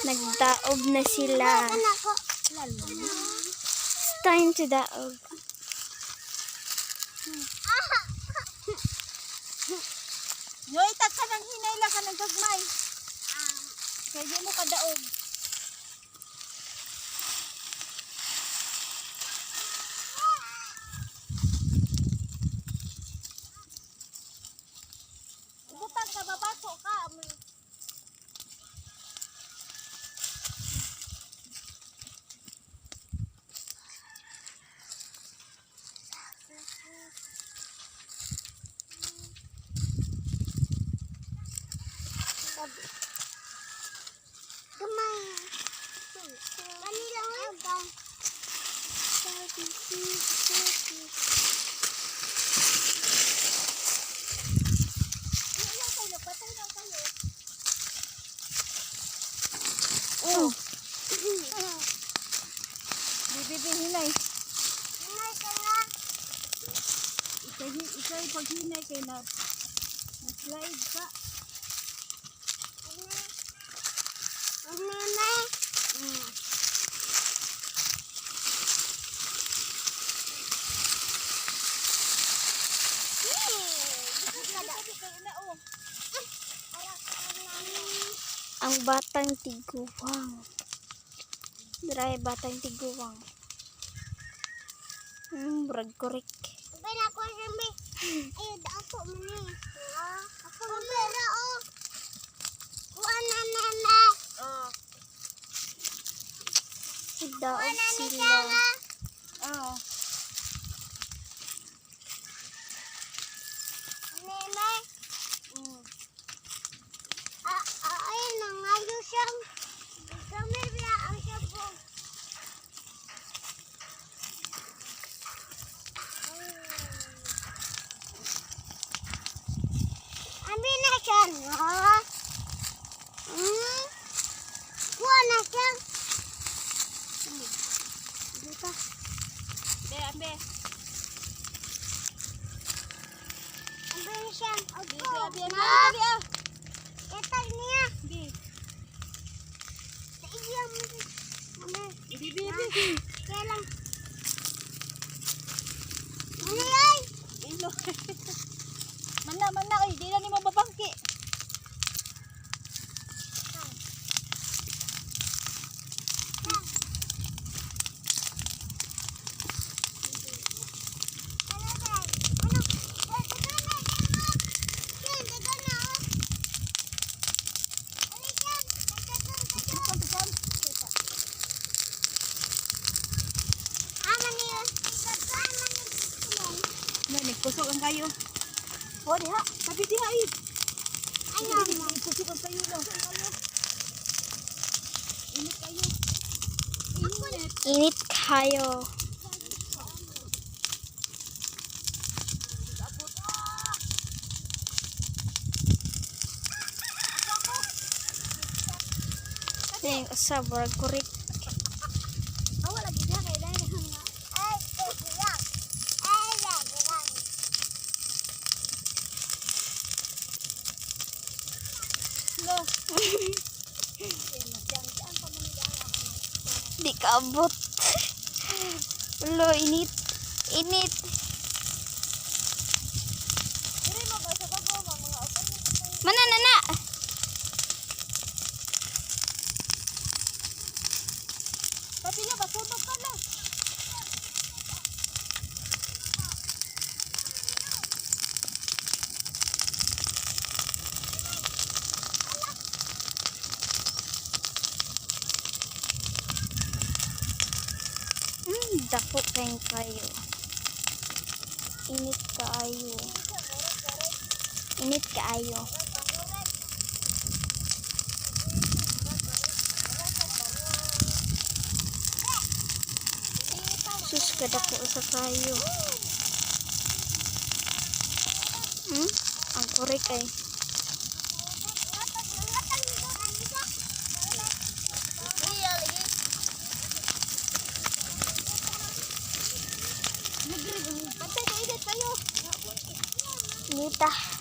Nagdaog na sila. It's time to daog. Yoy, ka ng hinayla ka ng gagmay. Kaya di mo kadaog. Butang ka, babasok ka. Oh. Bibi, hinay. Ikay pag hinay kay na slide ka. Ang batang tiguwang. Dry batang tiguwang. Brag korek. Daog sila. Oh. Ambe. Mana, oy, di na nimo babangki. Kusog ang kayo. Oh, diha. Sabi diha eh. Kusog ang kayo lang. Init kayo. Init kayo. Yang sabar korek. Di kabut. Lo init. Mana nana? Tapi niya basunog ka na. Dako kayo. Init kaayo. Sus kadako sa kayo. Ang korek ay. Nita.